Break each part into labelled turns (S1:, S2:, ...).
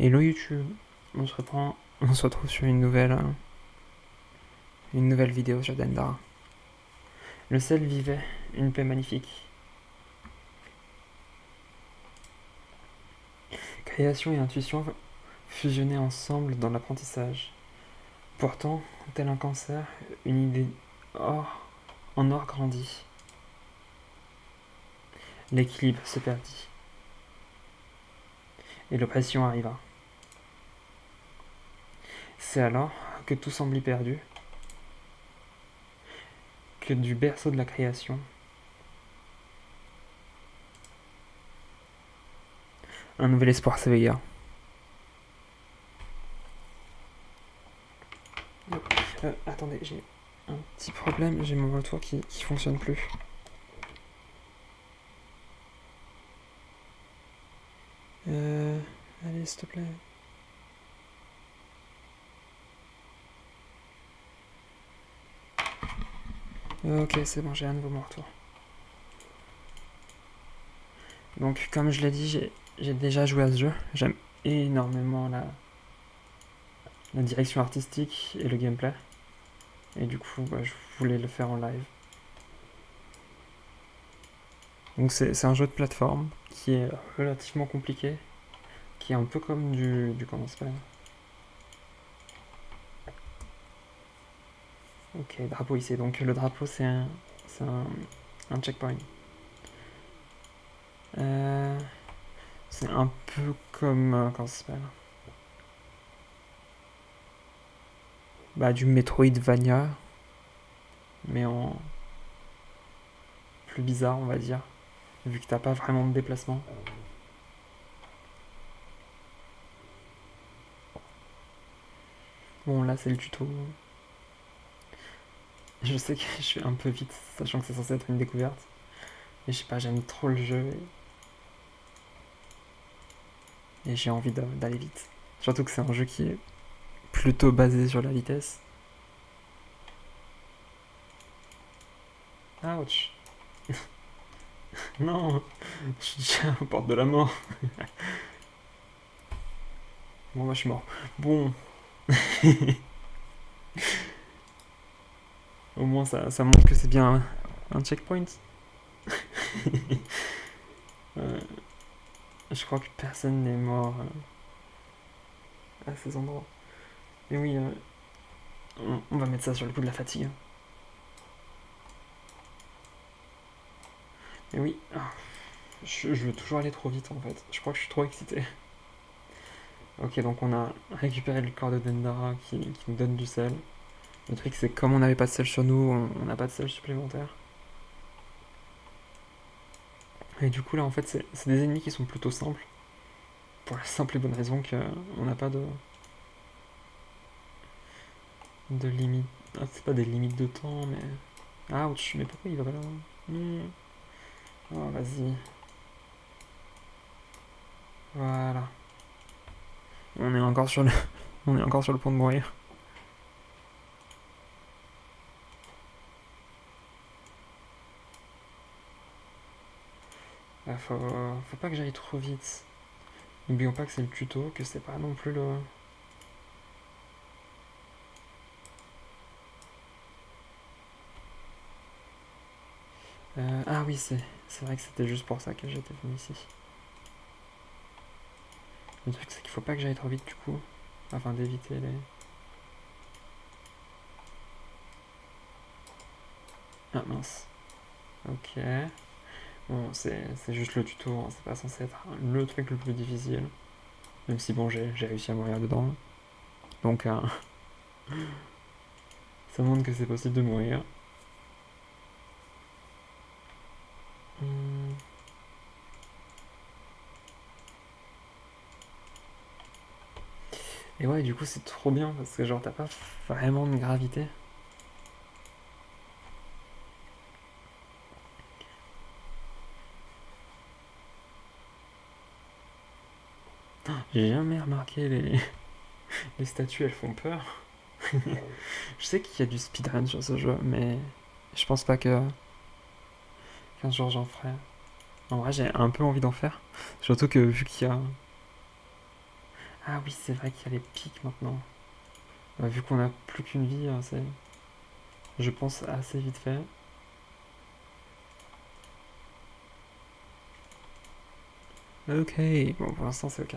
S1: Hello YouTube, on se retrouve sur une nouvelle vidéo sur Dendara. Le sel vivait une paix magnifique. Création et intuition fusionnaient ensemble dans l'apprentissage. Pourtant, tel un cancer, une idée en or grandit. L'équilibre se perdit. Et l'oppression arriva. C'est alors que tout semblait perdu, que du berceau de la création, un nouvel espoir s'éveilla. Attendez, j'ai un petit problème, j'ai mon retour qui fonctionne plus. Allez, s'il te plaît. Ok, c'est bon, j'ai un nouveau mon retour. Donc, comme je l'ai dit, j'ai déjà joué à ce jeu. J'aime énormément la direction artistique et le gameplay. Et du coup, je voulais le faire en live. Donc, c'est un jeu de plateforme qui est relativement compliqué, qui est un peu comme du comment ça s'appelle. Ok, drapeau ici. Donc, le drapeau, c'est un checkpoint. C'est un peu comme comment ça s'appelle. Du Metroidvania, mais en plus bizarre, on va dire, vu que t'as pas vraiment de déplacement. Bon, là, c'est le tuto. Je sais que je suis un peu vite, sachant que c'est censé être une découverte. Mais je sais pas, j'aime trop le jeu et j'ai envie d'aller vite. Surtout que c'est un jeu qui est plutôt basé sur la vitesse. Ouch. Non, je suis déjà aux portes de la mort. Bon, moi je suis mort. Bon. Au moins ça montre que c'est bien un checkpoint. Je crois que personne n'est mort à ces endroits. Mais oui, on va mettre ça sur le coup de la fatigue. Mais oui, je veux toujours aller trop vite en fait. Je crois que je suis trop excité. Ok, donc on a récupéré le corps de Dendara qui nous donne du sel. Le truc, c'est que comme on n'avait pas de sel sur nous, on n'a pas de sel supplémentaire. Et du coup, là, en fait, c'est des ennemis qui sont plutôt simples. Pour la simple et bonne raison qu'on n'a pas de limite. Ah, c'est pas des limites de temps, mais. Ouch, mais pourquoi il va pas là? Oh, vas-y. Voilà. On est encore sur le, on est encore sur le point de mourir. Faut pas que j'aille trop vite. N'oublions pas que c'est le tuto, que c'est pas non plus le. Ah oui, c'est vrai que c'était juste pour ça que j'étais venu ici. Le truc, c'est qu'il faut pas que j'aille trop vite du coup, afin d'éviter les. Ah mince. Ok. Bon, c'est juste le tuto, hein, c'est pas censé être le truc le plus difficile. Même si bon, j'ai réussi à mourir dedans. Donc, ça montre que c'est possible de mourir. Hmm. Et ouais, du coup, c'est trop bien parce que genre, t'as pas vraiment de gravité. J'ai jamais remarqué les statues, elles font peur. Je sais qu'il y a du speedrun sur ce jeu, mais je pense pas que qu'un jour j'en ferai. En vrai, j'ai un peu envie d'en faire. Surtout que vu qu'il y a. Ah oui, c'est vrai qu'il y a les pics maintenant. Vu qu'on a plus qu'une vie, c'est, je pense, assez vite fait. Ok, bon, pour l'instant, c'est ok.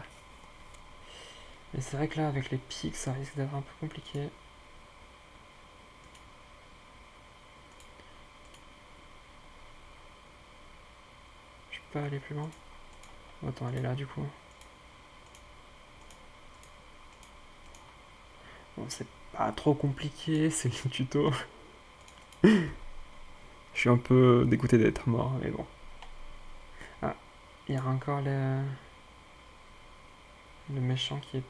S1: Mais c'est vrai que là, avec les pics, ça risque d'être un peu compliqué. Je peux pas aller plus loin. Autant aller là, du coup. Bon, c'est pas trop compliqué, c'est le tuto. Je suis un peu dégoûté d'être mort, mais bon. Ah, il y a encore le méchant qui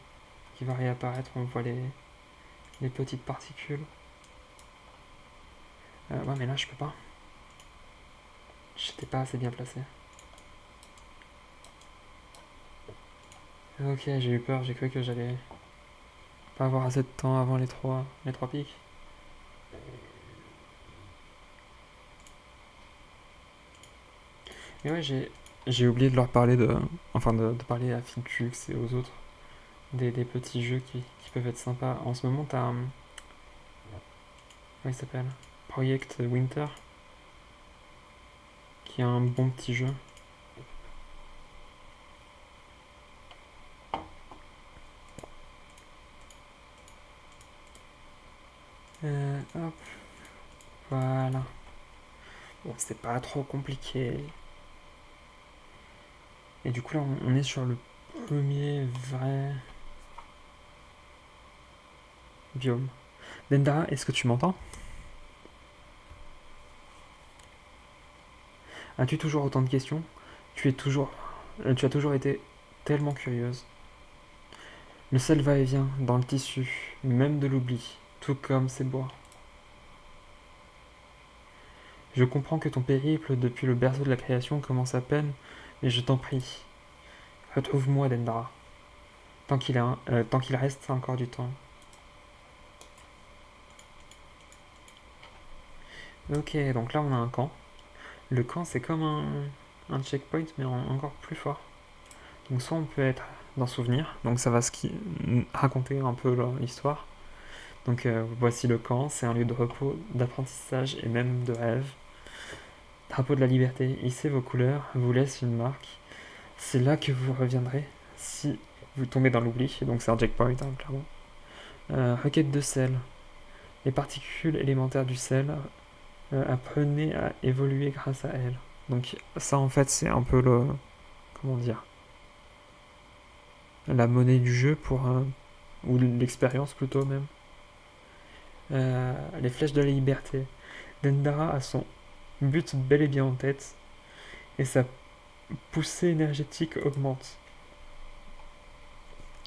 S1: va réapparaître. On voit les petites particules. Ouais, mais là, je peux pas. J'étais pas assez bien placé. Ok, j'ai eu peur, j'ai cru que j'allais pas avoir assez de temps avant les trois pics. Mais ouais, j'ai oublié de leur parler enfin, de parler à Finchux et aux autres des petits jeux qui peuvent être sympas. En ce moment, t'as. Comment il s'appelle? Project Winter, qui est un bon petit jeu. Hop, voilà. Bon, c'est pas trop compliqué. Et du coup, là, on est sur le premier vrai biome. Dendara, est-ce que tu m'entends? As-tu toujours autant de questions? Tu as toujours été tellement curieuse. Le sel va-et-vient dans le tissu, même de l'oubli, tout comme ces bois. Je comprends que ton périple depuis le berceau de la création commence à peine, mais je t'en prie, retrouve-moi, Dendara, tant qu'il reste encore du temps. Ok, donc là on a un camp. Le camp c'est comme un checkpoint, mais encore plus fort. Donc soit on peut être dans souvenir, donc ça va raconter un peu l'histoire. Donc voici le camp, c'est un lieu de repos, d'apprentissage et même de rêve. Drapeau de la liberté, hissez vos couleurs, vous laisse une marque. C'est là que vous reviendrez si vous tombez dans l'oubli, donc c'est un checkpoint, hein, clairement. Requête de sel. Les particules élémentaires du sel, apprenez à évoluer grâce à elles. Donc ça en fait c'est un peu comment dire, la monnaie du jeu ou l'expérience plutôt même. Les flèches de la liberté. Dendara a son but bel et bien en tête et sa poussée énergétique augmente.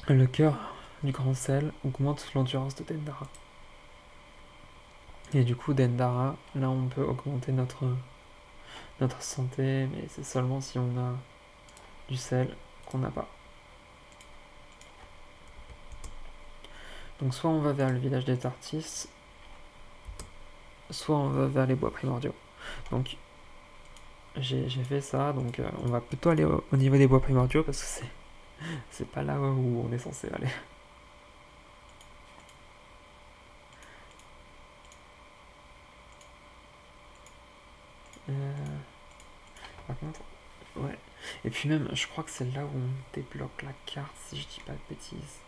S1: Le cœur du grand sel augmente l'endurance de Dendara. Et du coup, Dendara, là on peut augmenter notre santé, mais c'est seulement si on a du sel qu'on n'a pas. Donc soit on va vers le village des Tartis, soit on va vers les bois primordiaux. Donc j'ai fait ça, donc on va plutôt aller au niveau des bois primordiaux parce que c'est pas là où on est censé aller. Euh, Par contre, ouais. Et puis même, je crois que c'est là où on débloque la carte, si je dis pas de bêtises.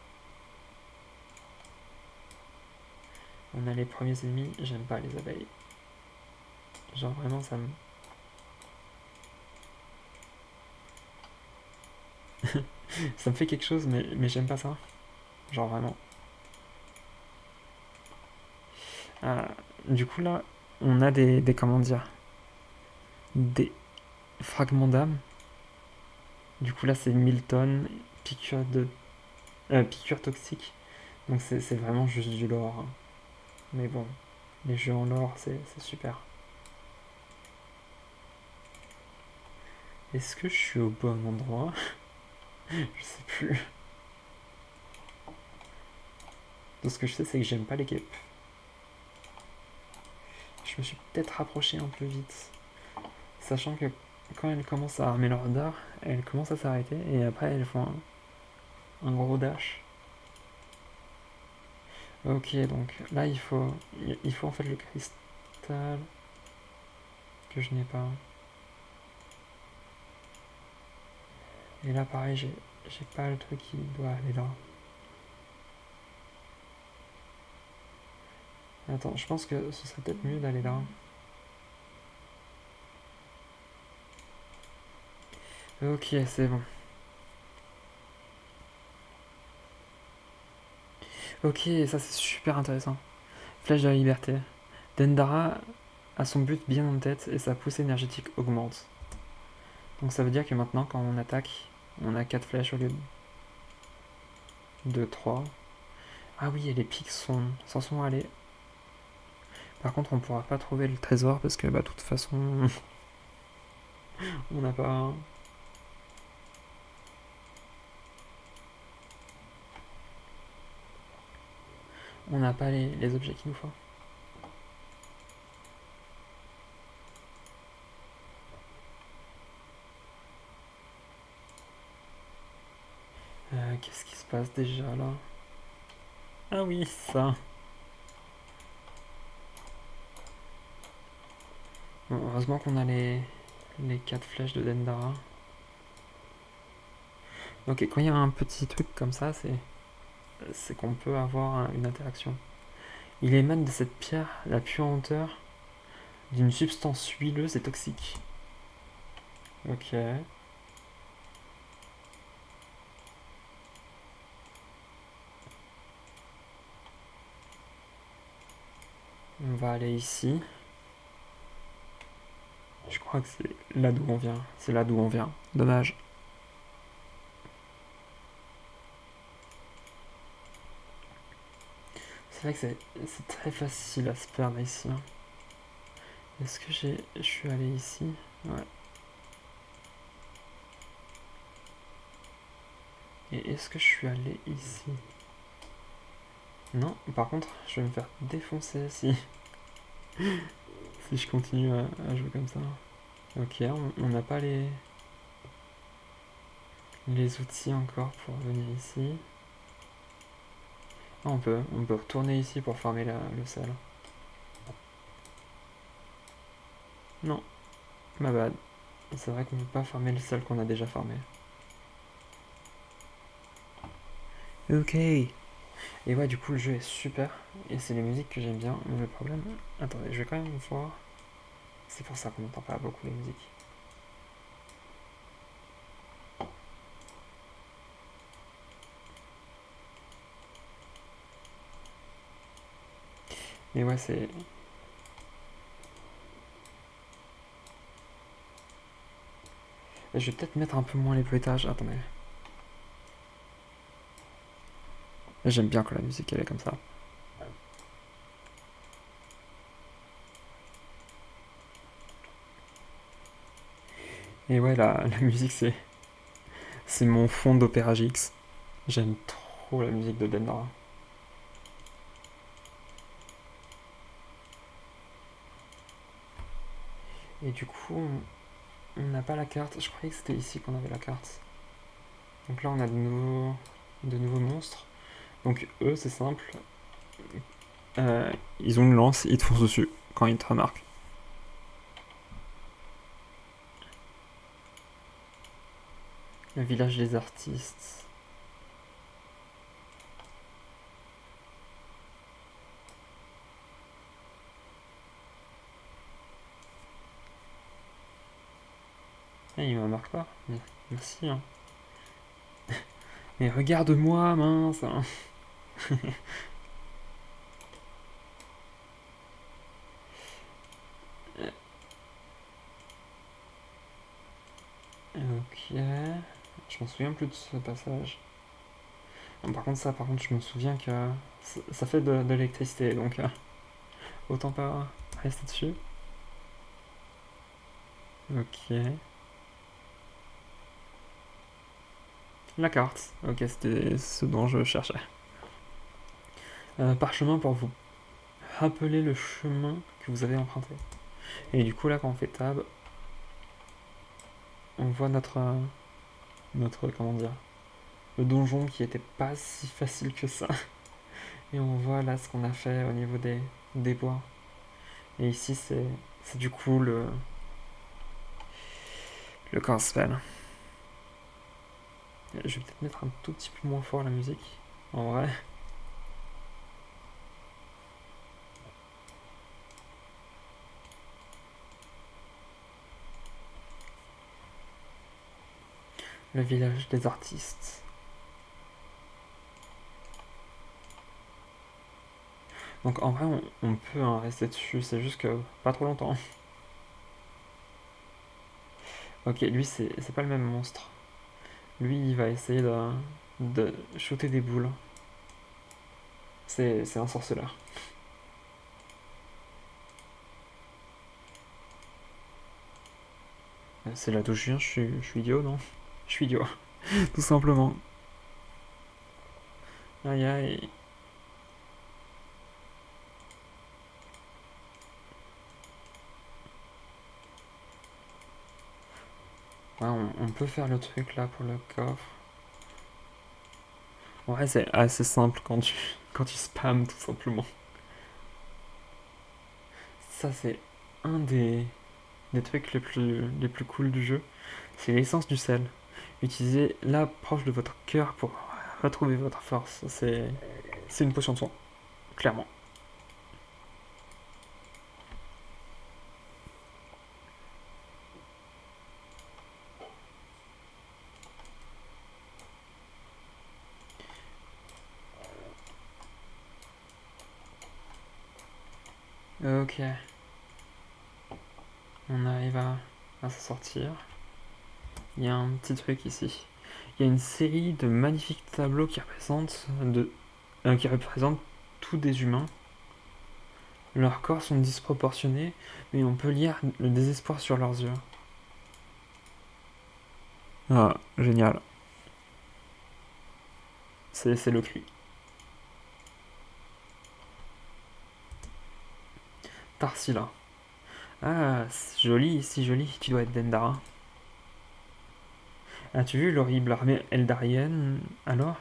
S1: On a les premiers ennemis, j'aime pas les abeilles. Genre vraiment, ça me fait quelque chose, mais j'aime pas ça. Genre vraiment. Euh, du coup là, on a comment dire, des fragments d'âme. Du coup là, c'est 1000 tonnes, piqûre toxique. Donc c'est vraiment juste du lore, hein. Mais bon, les jeux en lore, c'est super. Est-ce que je suis au bon endroit? Je sais plus. Tout ce que je sais, c'est que j'aime pas les guêpes. Je me suis peut-être rapproché un peu vite. Sachant que quand elles commencent à armer leur dard, elles commencent à s'arrêter et après elles font un gros dash. Ok, donc là il faut en fait le cristal que je n'ai pas. Et là pareil, j'ai pas le truc qui doit aller là. Attends, je pense que ce serait peut-être mieux d'aller là. Ok, c'est bon. Ok, ça c'est super intéressant. Flèche de la liberté. Dendara a son but bien en tête et sa poussée énergétique augmente. Donc ça veut dire que maintenant quand on attaque, on a 4 flèches au lieu de 3. Ah oui, et les pics s'en sont allés. Par contre, on pourra pas trouver le trésor parce que, bah, de toute façon, on n'a pas. On n'a pas les objets qu'il nous faut. Qu'est-ce qui se passe déjà là? Ah oui, ça. Bon, heureusement qu'on a les 4 flèches de Dendara. Ok, quand il y a un petit truc comme ça, c'est qu'on peut avoir une interaction. Il émane de cette pierre la puanteur d'une substance huileuse et toxique. Ok. On va aller ici. Je crois que c'est là d'où on vient. C'est là d'où on vient. Dommage. C'est vrai que c'est très facile à se perdre ici, hein. Est-ce que je suis allé ici? Ouais. Et est-ce que je suis allé ici? Non, par contre, je vais me faire défoncer si je continue à jouer comme ça. Ok, on n'a pas les outils encore pour venir ici. Ah, on peut retourner ici pour farmer le sel. Non, ma bad. C'est vrai qu'on ne peut pas farmer le sel qu'on a déjà farmé. Ok. Et ouais, du coup, le jeu est super. Et c'est les musiques que j'aime bien. Mais le problème. Attendez, je vais quand même voir. C'est pour ça qu'on n'entend pas beaucoup les musiques. Mais ouais, c'est. Je vais peut-être mettre un peu moins les bruitages. Attendez. J'aime bien quand la musique elle est comme ça. Et ouais, la musique c'est mon fond d'Opéra GX. J'aime trop la musique de Dendara. Et du coup, on n'a pas la carte. Je croyais que c'était ici qu'on avait la carte. Donc là, on a de nouveaux monstres. Donc eux, c'est simple. Euh, Ils ont une lance, ils te foncent dessus quand ils te remarquent. Le village des artistes. Ah, il me remarque pas. Merci, hein. Mais regarde-moi, mince, hein. Ok. Je m'en souviens plus de ce passage. Bon, par contre, je me souviens que ça fait de l'électricité, donc autant pas rester dessus. Ok. La carte. Ok, c'était ce dont je cherchais. Parchemin pour vous rappeler le chemin que vous avez emprunté. Et du coup, là, quand on fait tab, on voit notre comment dire, le donjon qui était pas si facile que ça. Et on voit là ce qu'on a fait au niveau des bois. Et ici, c'est du coup le corps spell. Je vais peut-être mettre un tout petit peu moins fort la musique, en vrai. Le village des artistes. Donc en vrai, on peut rester dessus, c'est juste que pas trop longtemps. Ok, lui, c'est pas le même monstre. Lui, il va essayer de shooter des boules. C'est un sorceleur. C'est là d'où je viens, je suis idiot, non? Je suis idiot, tout simplement. Aïe aïe. Ouais, on peut faire le truc là pour le coffre. Ouais, c'est assez simple quand tu spams, tout simplement. Ça, c'est un des trucs les plus cool du jeu. C'est l'essence du sel. Utilisez-la proche de votre cœur pour retrouver votre force. C'est une potion de soin, clairement. Ok, on arrive à s'en sortir. Il y a un petit truc ici. Il y a une série de magnifiques tableaux qui représentent tous des humains. Leurs corps sont disproportionnés, mais on peut lire le désespoir sur leurs yeux. Ah, génial. C'est le cri. Tarsila. Ah, c'est joli, si joli. Tu dois être Dendara. As-tu vu l'horrible armée eldarienne alors?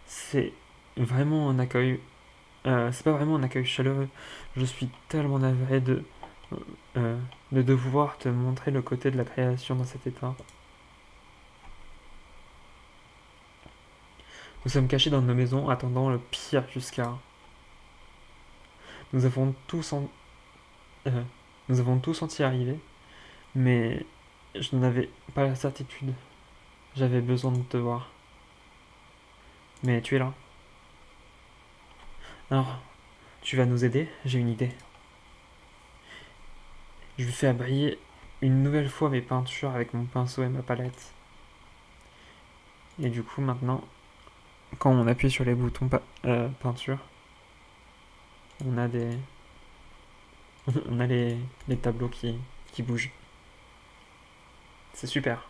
S1: C'est vraiment un accueil. C'est pas vraiment un accueil chaleureux. Je suis tellement navré de devoir te montrer le côté de la création dans cet état. Nous sommes cachés dans nos maisons, attendant le pire jusqu'à. Nous avons tous en... euh, nous avons tous senti arriver, mais je n'avais pas la certitude. J'avais besoin de te voir. Mais tu es là. Alors, tu vas nous aider? J'ai une idée. Je vais faire briller une nouvelle fois mes peintures avec mon pinceau et ma palette. Et du coup, maintenant, quand on appuie sur les boutons peinture, on a on a les tableaux qui bougent. C'est super.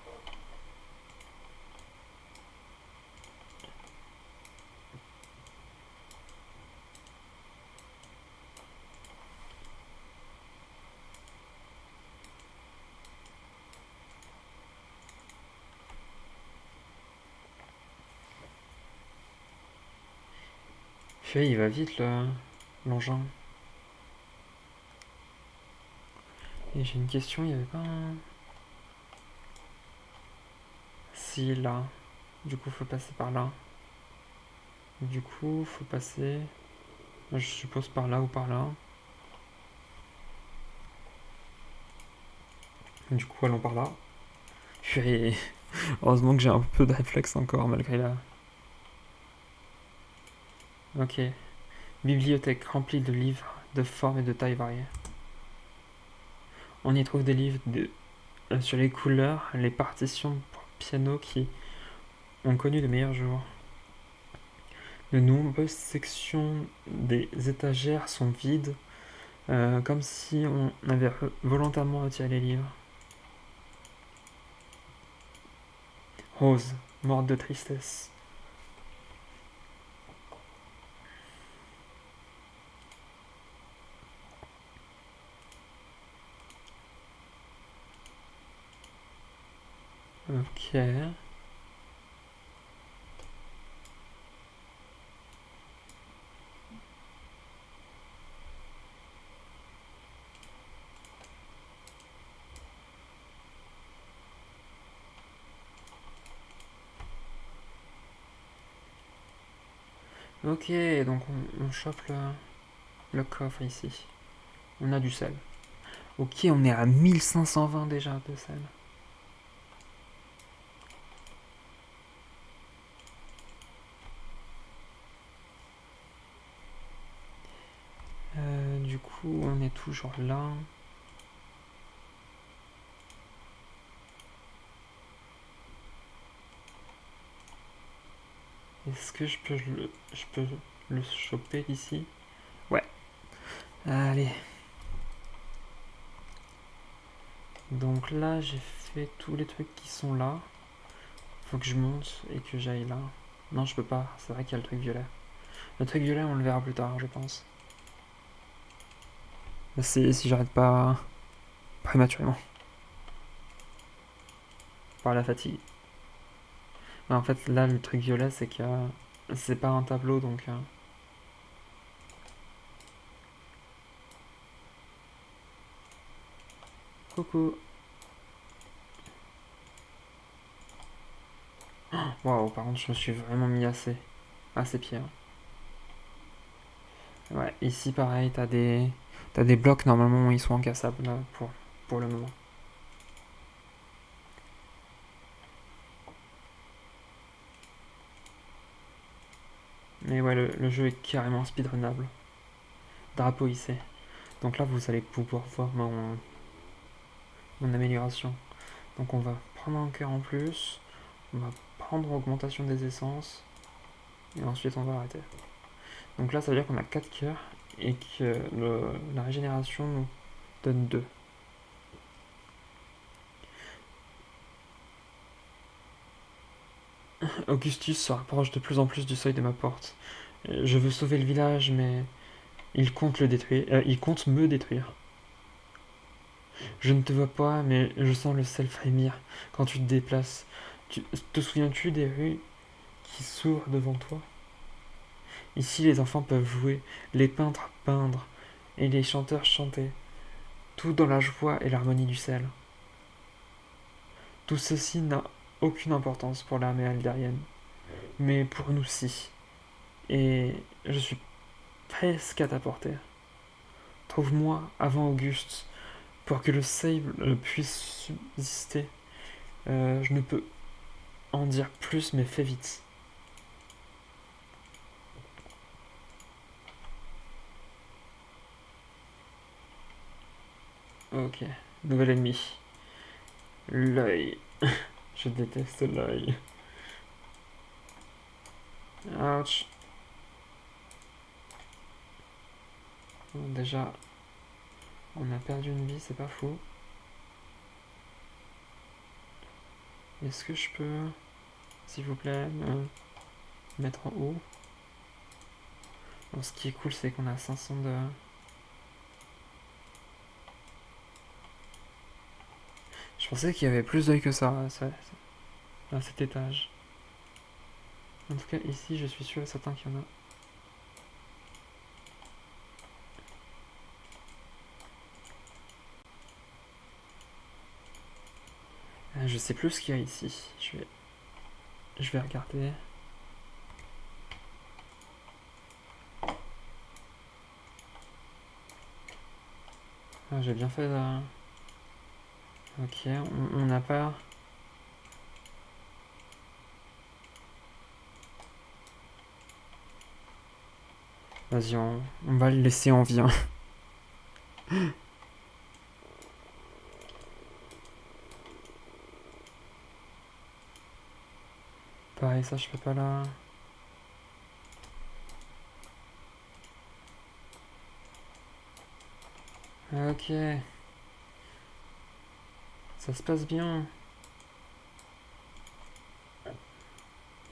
S1: Puis il va vite l'engin. Et j'ai une question, il n'y avait pas un... Si, là. Du coup, faut passer par là. Du coup, faut passer... Je suppose par là ou par là. Du coup, allons par là. Puis, heureusement que j'ai un peu de réflexe encore, malgré la... Ok. Bibliothèque remplie de livres de formes et de tailles variées. On y trouve des livres sur les couleurs, les partitions pour piano qui ont connu de meilleurs jours. De nombreuses sections des étagères sont vides, comme si on avait volontairement retiré les livres. Rose, morte de tristesse. Ok. Ok, donc on chope le coffre ici. On a du sel. Ok, on est à 1520 déjà de sel. Du coup, on est toujours là. Est-ce que je peux le choper ici? Ouais. Allez. Donc là, j'ai fait tous les trucs qui sont là. Faut que je monte et que j'aille là. Non, je peux pas. C'est vrai qu'il y a le truc violet. Le truc violet, on le verra plus tard, je pense. Si j'arrête pas prématurément. Par la fatigue. Mais en fait, là, le truc violet, c'est que c'est pas un tableau, donc... Coucou. Waouh, par contre, je me suis vraiment mis assez pieds. Ouais, ici, pareil, t'as des blocs, normalement, ils sont incassables, là, pour le moment. Mais ouais, le jeu est carrément speedrunnable. Drapeau hissé. Donc là, vous allez pouvoir voir mon amélioration. Donc on va prendre un cœur en plus, on va prendre augmentation des essences, et ensuite on va arrêter. Donc là, ça veut dire qu'on a 4 cœurs, et que la régénération nous donne 2. Augustus se rapproche de plus en plus du seuil de ma porte. Je veux sauver le village, mais il compte le détruire. Il compte me détruire. Je ne te vois pas, mais je sens le sel frémir quand tu te déplaces. Te souviens-tu des rues qui s'ouvrent devant toi? Ici, les enfants peuvent jouer, les peintres peindre, et les chanteurs chanter, tout dans la joie et l'harmonie du sel. Tout ceci n'a aucune importance pour l'armée aldérienne, mais pour nous si. Et je suis presque à ta portée. Trouve-moi avant Auguste, pour que le sable puisse subsister. Je ne peux en dire plus, mais fais vite. Ok, nouvel ennemi. L'œil. Je déteste l'œil. Ouch. Bon, déjà, on a perdu une vie, c'est pas fou. Est-ce que je peux, s'il vous plaît, me mettre en haut? Bon, ce qui est cool, c'est qu'on a 500 de... Je pensais qu'il y avait plus d'œil que ça, à cet étage. En tout cas, ici, je suis sûr et certain qu'il y en a. Je sais plus ce qu'il y a ici. Je vais regarder. Ah, j'ai bien fait de... Ok, on n'a pas... Vas-y, on va le laisser en vie, hein. Pareil, ça, je peux pas là. Ok. Ça se passe bien.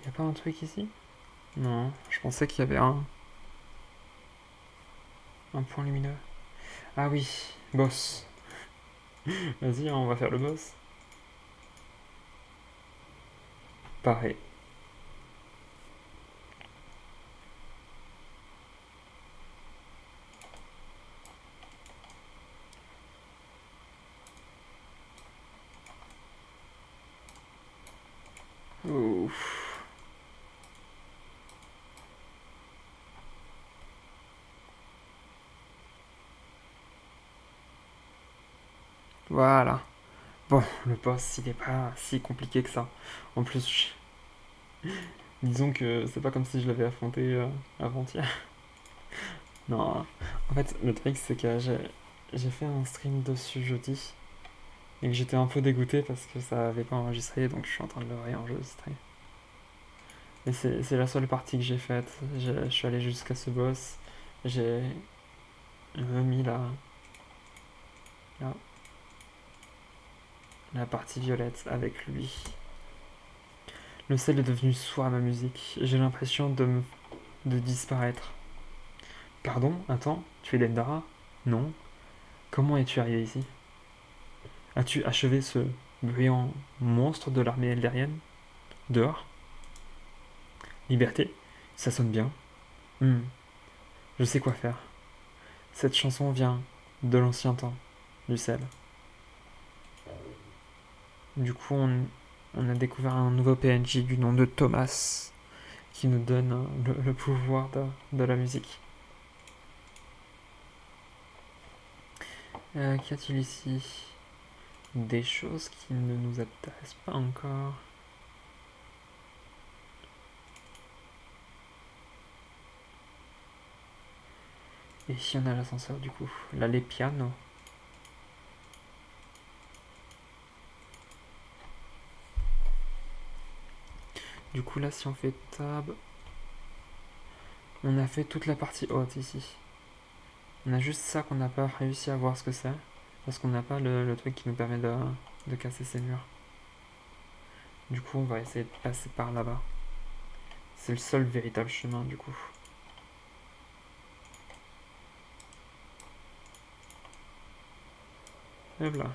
S1: Y a pas un truc ici? Non, je pensais qu'il y avait un point lumineux. Ah oui, boss. Vas-y, hein, on va faire le boss. Pareil. Ouf. Voilà. Bon, le boss, il est pas si compliqué que ça. En plus, disons que c'est pas comme si je l'avais affronté avant-hier. Non, en fait, le truc, c'est que j'ai fait un stream dessus jeudi et que j'étais un peu dégoûté parce que ça avait pas enregistré, donc je suis en train de le réenregistrer. Et c'est la seule partie que j'ai faite. Je suis allé jusqu'à ce boss. J'ai remis la, la partie violette avec lui. Le sel est devenu sourd à ma musique. J'ai l'impression de disparaître. Pardon, attends, tu es Dendara? Non. Comment es-tu arrivé ici? As-tu achevé ce bruyant monstre de l'armée elderienne? Dehors? Liberté? Ça sonne bien. Hmm, je sais quoi faire. Cette chanson vient de l'ancien temps, du sel. Du coup, on a découvert un nouveau PNJ du nom de Thomas qui nous donne le pouvoir de la musique. Qu'y a-t-il ici? Des choses qui ne nous intéressent pas encore. Et ici on a l'ascenseur du coup. L'allée piano. Du coup là si on fait tab, on a fait toute la partie haute ici. On a juste ça qu'on n'a pas réussi à voir ce que c'est. Parce qu'on n'a pas le truc qui nous permet de casser ces murs. Du coup on va essayer de passer par là-bas. C'est le seul véritable chemin du coup. Hop là.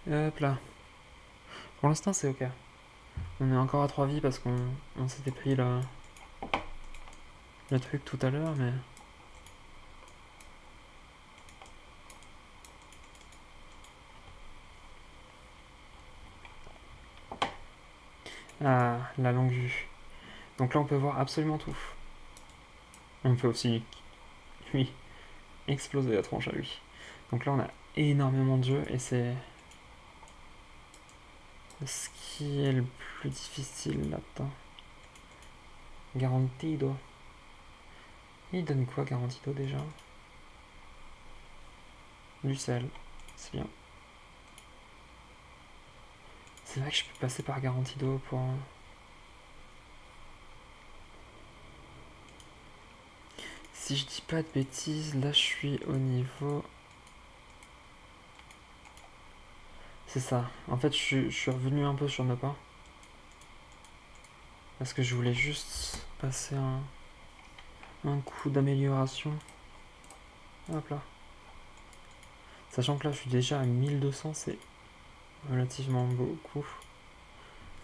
S1: Hop là. Pour l'instant c'est ok. On est encore à 3 vies parce qu'on s'était pris le truc tout à l'heure mais... Ah, la longue vue. Donc là on peut voir absolument tout. On peut aussi, lui, exploser la tronche à lui. Donc là on a énormément de jeux et c'est ce qui est le plus difficile là-dedans. Garantido. Il donne quoi Garantido déjà? Du sel. C'est bien. C'est vrai que je peux passer par Garantido pour... Si je dis pas de bêtises, là je suis au niveau... C'est ça. En fait je suis revenu un peu sur nos pas. Parce que je voulais juste passer un coup d'amélioration. Hop là. Sachant que là je suis déjà à 1200, c'est relativement beaucoup.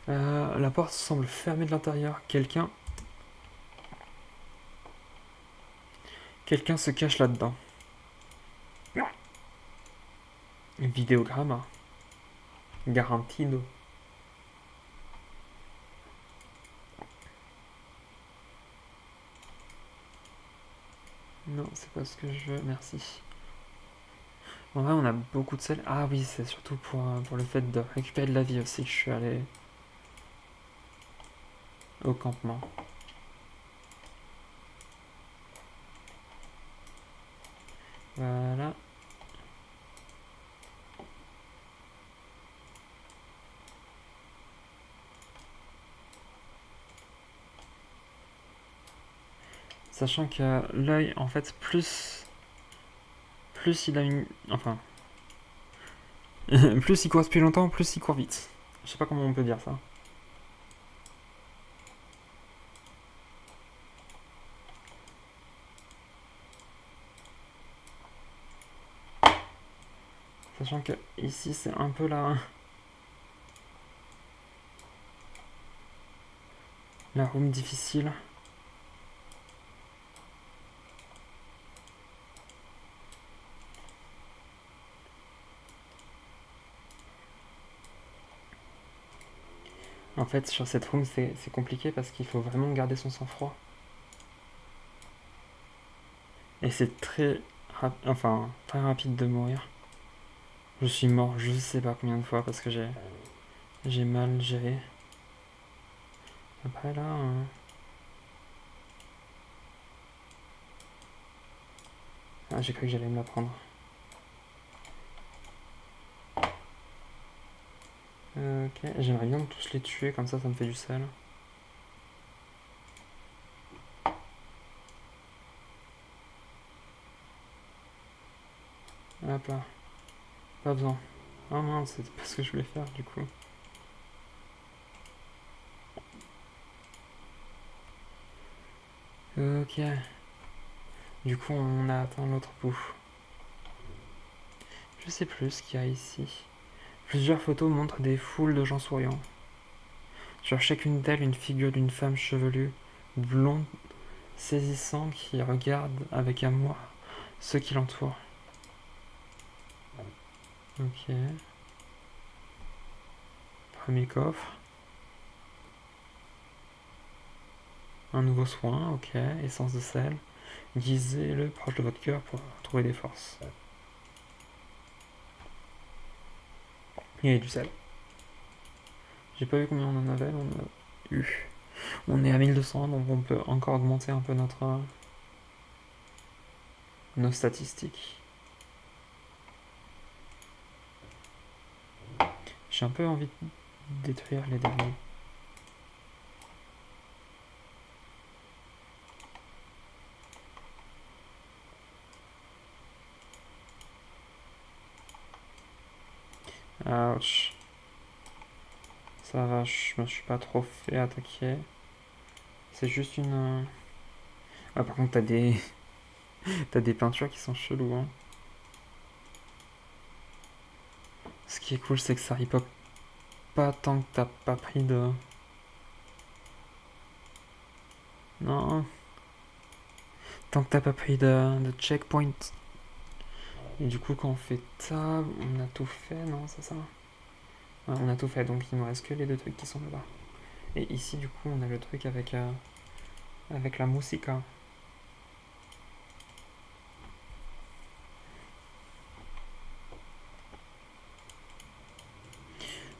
S1: La porte semble fermée de l'intérieur. Quelqu'un se cache là-dedans. Vidéogramma. Garantido. Non, c'est pas ce que je veux, merci. En vrai, on a beaucoup de sel. Ah oui, c'est surtout pour le fait de récupérer de la vie aussi que je suis allé au campement. Voilà. Sachant que l'œil, en fait, plus il a une... Enfin... plus il court depuis longtemps, plus il court vite. Je sais pas comment on peut dire ça. Sachant que ici, c'est un peu la room difficile. En fait, sur cette room, c'est compliqué parce qu'il faut vraiment garder son sang-froid. Et c'est enfin, très rapide de mourir. Je suis mort je sais pas combien de fois parce que j'ai mal géré. Après là... Ah, j'ai cru que j'allais me la prendre. Ok, j'aimerais bien tous les tuer, comme ça me fait du sel. Hop là. Pas besoin. Oh mince, c'était pas ce que je voulais faire du coup. Ok. Du coup, on a atteint l'autre bout. Je sais plus ce qu'il y a ici. Plusieurs photos montrent des foules de gens souriants. Sur chacune d'elles, une figure d'une femme chevelue, blonde, saisissant, qui regarde avec amour ceux qui l'entourent. Ok. Premier coffre. Un nouveau soin, ok. Essence de sel. Guisez-le proche de votre cœur pour trouver des forces. Il y a du sel. J'ai pas vu combien on en avait, on a eu. On est à 1200, donc on peut encore augmenter un peu nos statistiques. J'ai un peu envie de détruire les derniers. Ouch. Ça va, je me suis pas trop fait attaquer. C'est juste une... Ah, par contre, t'as des peintures qui sont cheloues, hein. Ce qui est cool, c'est que ça ripop pas tant que t'as pas pris de... Non. Tant que t'as pas pris de checkpoint. Et du coup, quand on fait ça, on a tout fait, non, c'est ça? Ouais, on a tout fait, donc il nous reste que les deux trucs qui sont là-bas. Et ici, du coup, on a le truc avec la musica.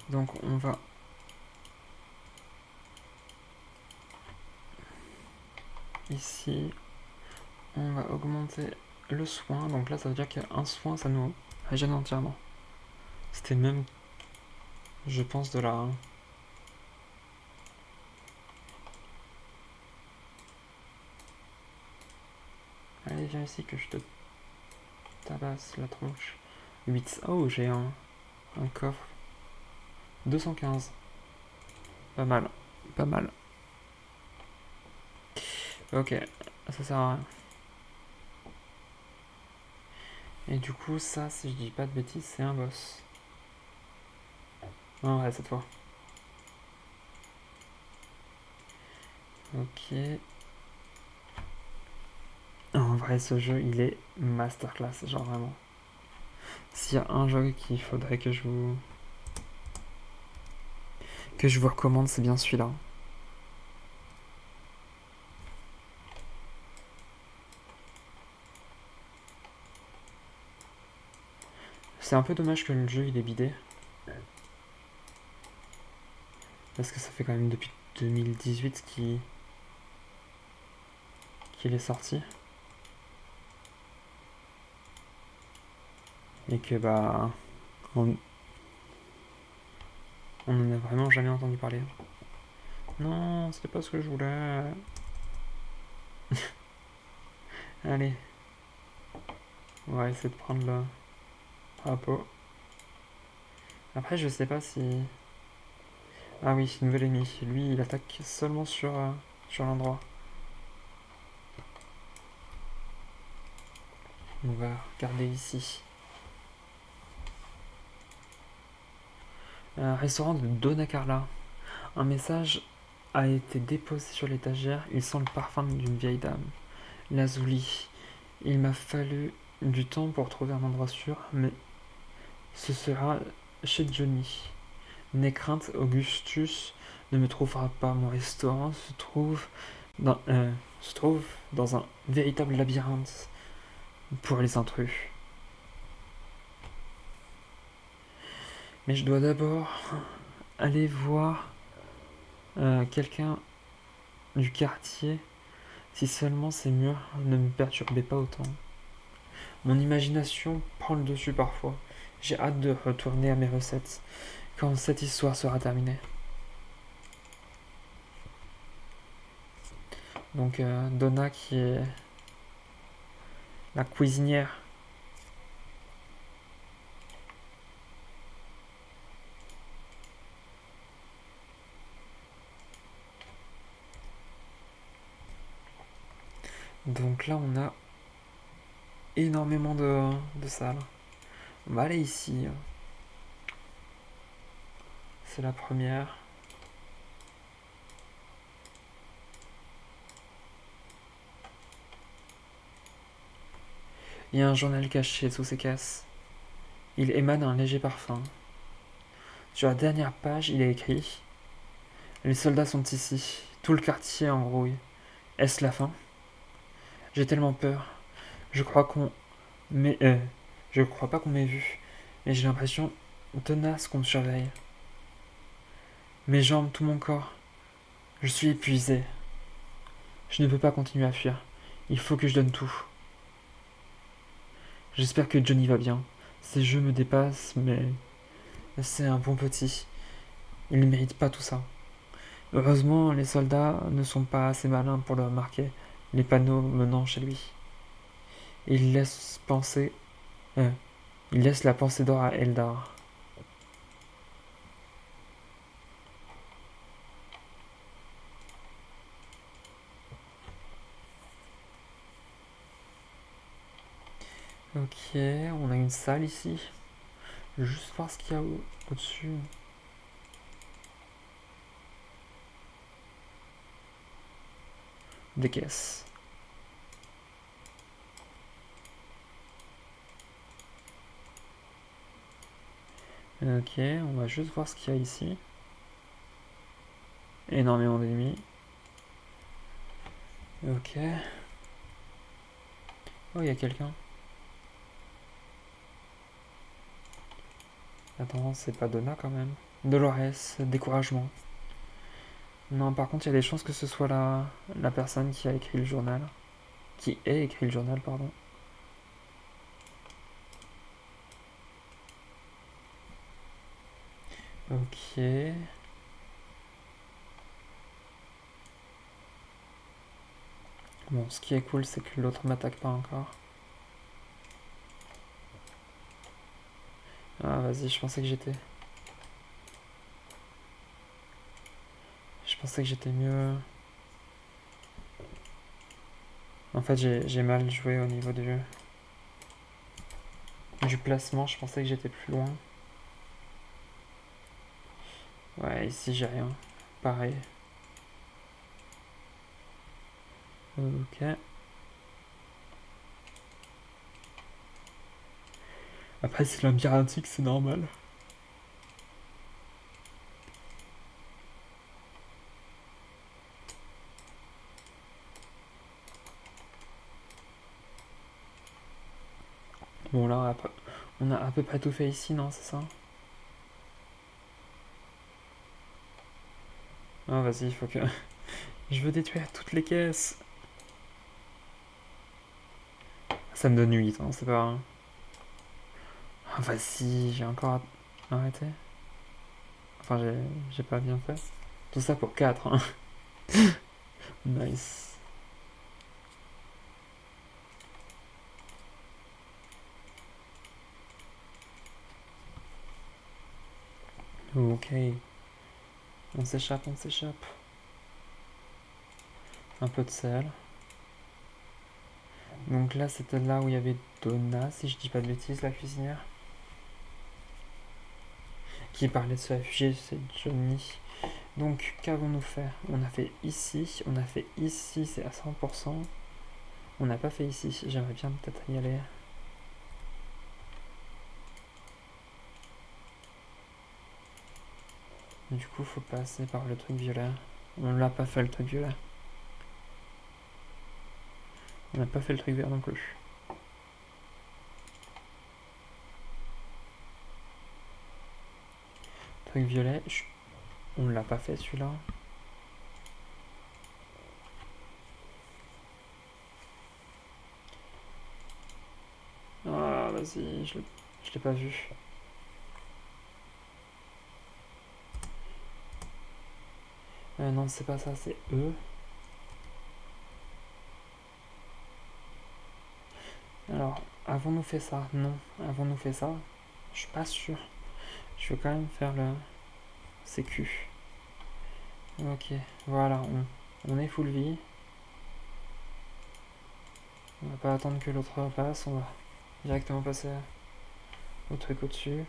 S1: Donc on va... Ici, on va augmenter le soin. Donc là, ça veut dire qu'un soin, ça nous régène entièrement. C'était même, je pense, de la... Allez, viens ici que je te tabasse la tronche. 8. Oh, j'ai un coffre. 215. Pas mal. Pas mal. Ok, ça sert à rien. Et du coup, ça, si je dis pas de bêtises, c'est un boss. Ah ouais, cette fois. Ok. En vrai, ce jeu, il est masterclass, genre vraiment. S'il y a un jeu qu'il faudrait que je vous recommande, c'est bien celui-là. C'est un peu dommage que le jeu il est bidé. Parce que ça fait quand même depuis 2018 qu'il est sorti. Et que bah... On en a vraiment jamais entendu parler. Non, c'était pas ce que je voulais. Allez. On va essayer de prendre le drapeau. Après, je sais pas si... Ah oui, nouvel ennemi. Lui, il attaque seulement sur l'endroit. On va regarder ici. Restaurant de Donna Carla. Un message a été déposé sur l'étagère. Il sent le parfum d'une vieille dame. Lazuli. Il m'a fallu du temps pour trouver un endroit sûr, mais ce sera chez Johnny. N'aie crainte, Augustus ne me trouvera pas. Mon restaurant se trouve dans un véritable labyrinthe pour les intrus. Mais je dois d'abord aller voir quelqu'un du quartier, si seulement ces murs ne me perturbaient pas autant. Mon imagination prend le dessus parfois. J'ai hâte de retourner à mes recettes quand cette histoire sera terminée. Donc Donna qui est la cuisinière. Donc là on a énormément de salles. On va aller ici. C'est la première. Il y a un journal caché sous ces caisses. Il émane un léger parfum. Sur la dernière page, il est écrit: les soldats sont ici. Tout le quartier en grouille. Est-ce la fin? J'ai tellement peur. Je crois qu'on m'ait... je crois pas qu'on m'ait vu. Mais j'ai l'impression tenace qu'on me surveille. Mes jambes, tout mon corps. Je suis épuisé. Je ne peux pas continuer à fuir. Il faut que je donne tout. J'espère que Johnny va bien. Ces jeux me dépassent, mais c'est un bon petit. Il ne mérite pas tout ça. Heureusement, les soldats ne sont pas assez malins pour le remarquer, les panneaux menant chez lui. Il laisse penser... il laisse la pensée d'or à Eldar. Ok, on a une salle ici. Je vais juste voir ce qu'il y a au-dessus. Des caisses. Ok, on va juste voir ce qu'il y a ici. Énormément d'ennemis. Ok. Oh, il y a quelqu'un. Attends, c'est pas Donna quand même. Dolores, découragement. Non, par contre, il y a des chances que ce soit la personne qui a écrit le journal. Qui ait écrit le journal, pardon. Ok. Bon, ce qui est cool, c'est que l'autre m'attaque pas encore. Ah, vas-y, je pensais que j'étais... Je pensais que j'étais mieux... En fait, j'ai mal joué au niveau du placement. Je pensais que j'étais plus loin. Ouais, ici, j'ai rien. Pareil. Ok. Après, c'est labyrinthique, c'est normal. Bon, là, on a à peu près tout fait ici, non, c'est ça? Ah, vas-y, il faut que... Je veux détruire toutes les caisses. Ça me donne 8, hein, c'est pas... Ah, vas-y, j'ai encore arrêté. Enfin, j'ai pas bien fait. Tout ça pour 4, hein. Nice. Ok. On s'échappe, on s'échappe. Un peu de sel. Donc là, c'était là où il y avait Donna, si je dis pas de bêtises, la cuisinière. Qui parlait de se réfugier, c'est Johnny. Donc, qu'avons-nous fait? On a fait ici, on a fait ici, c'est à 100%. On n'a pas fait ici, j'aimerais bien peut-être y aller. Du coup, faut passer par le truc violet. On l'a pas fait le truc violet. On n'a pas fait le truc vert non plus. Truc violet, on l'a pas fait celui-là. Ah, vas-y, je l'ai pas vu. Non, c'est pas ça, c'est E. Alors, avons-nous fait ça? Non. Avons-nous fait ça? Je suis pas sûr. Je vais quand même faire le CQ. Ok, voilà, on est full vie. On va pas attendre que l'autre passe, on va directement passer au truc au-dessus.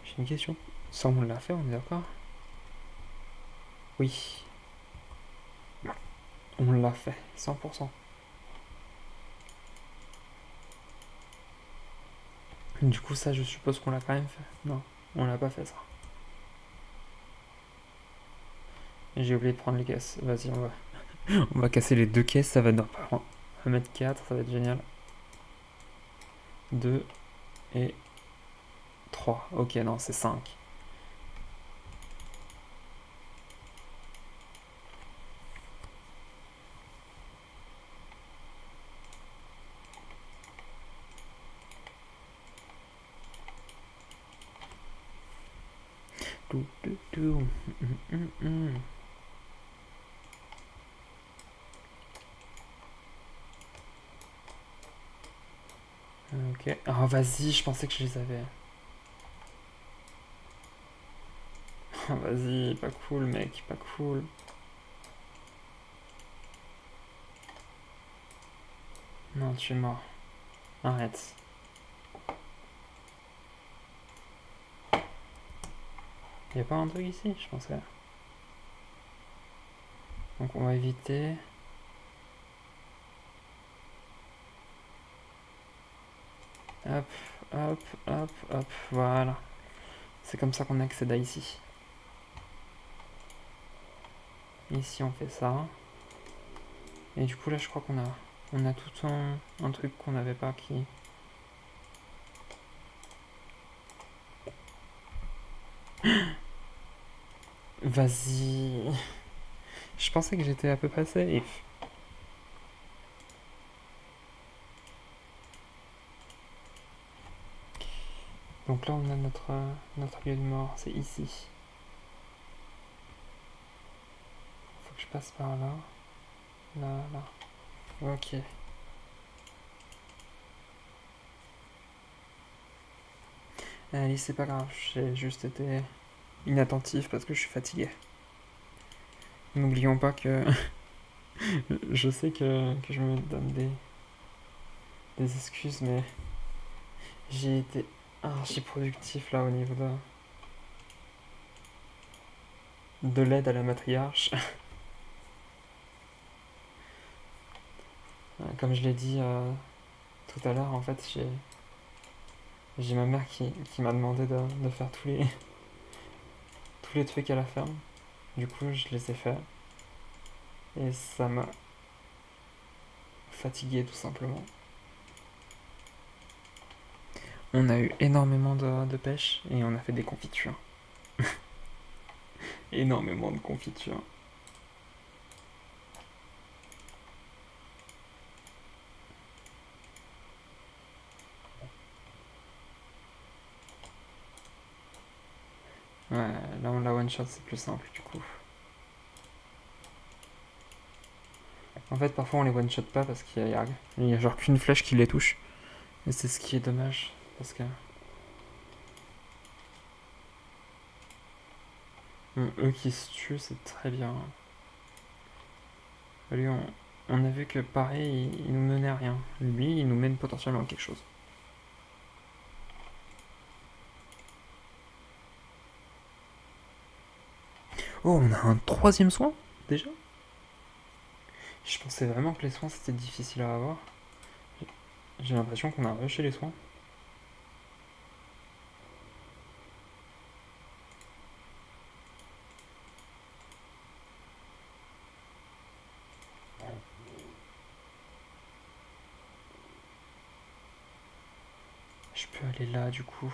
S1: J'ai une question. Ça, on l'a fait, on est d'accord? Oui. On l'a fait, 100%. Du coup, ça, je suppose qu'on l'a quand même fait. Non, on l'a pas fait, ça. J'ai oublié de prendre les caisses. Vas-y, on va casser les deux caisses, ça va être on va mettre 4, ça va être génial. 2 et 3. Ok, non, c'est 5. Ok. Oh, vas-y, je pensais que je les avais. Oh, vas-y, pas cool, mec, pas cool. Non, tu es mort. Arrête. Y'a pas un truc ici? Je pensais. Donc on va éviter. Hop, hop, hop, hop, voilà. C'est comme ça qu'on accède à ici. Ici on fait ça. Et du coup là je crois on a tout un truc qu'on n'avait pas qui... Vas-y. Je pensais que j'étais à peu près safe. Donc là on a notre lieu de mort, c'est ici. Faut que je passe par là. Là, là. Ok. Allez, c'est pas grave, j'ai juste été inattentif parce que je suis fatigué. N'oublions pas que je sais que je me donne des excuses, mais j'ai été archi productif là au niveau de l'aide à la matriarche. Comme je l'ai dit tout à l'heure, en fait, j'ai ma mère qui m'a demandé de faire tous les trucs à la ferme. Du coup, je les ai faits. Et ça m'a fatigué tout simplement. On a eu énormément de pêche et on a fait des confitures. Énormément de confitures. Ouais, là on la one shot, c'est plus simple du coup. En fait, parfois on les one shot pas parce qu'il y a genre qu'une flèche qui les touche. Et c'est ce qui est dommage. Parce que. Bon, eux qui se tuent, c'est très bien. Lui, on a vu que pareil, il nous menait à rien. Lui, il nous mène potentiellement à quelque chose. Oh, on a un troisième soin déjà. Je pensais vraiment que les soins c'était difficile à avoir. J'ai l'impression qu'on a rushé les soins. Je peux aller là du coup.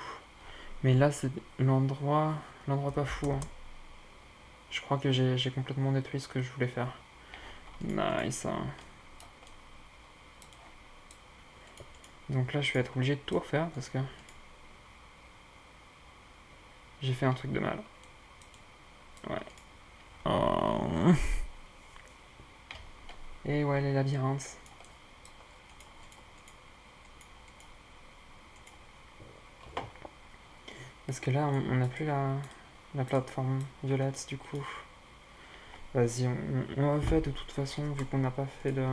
S1: Mais là c'est l'endroit pas fou, hein. Je crois que j'ai complètement détruit ce que je voulais faire. Nice, hein. Donc là je vais être obligé de tout refaire parce que j'ai fait un truc de mal. Ouais. Oh. Et ouais, les labyrinthes. Parce que là, on n'a plus la plateforme violette, du coup. Vas-y, on refait de toute façon, vu qu'on n'a pas fait de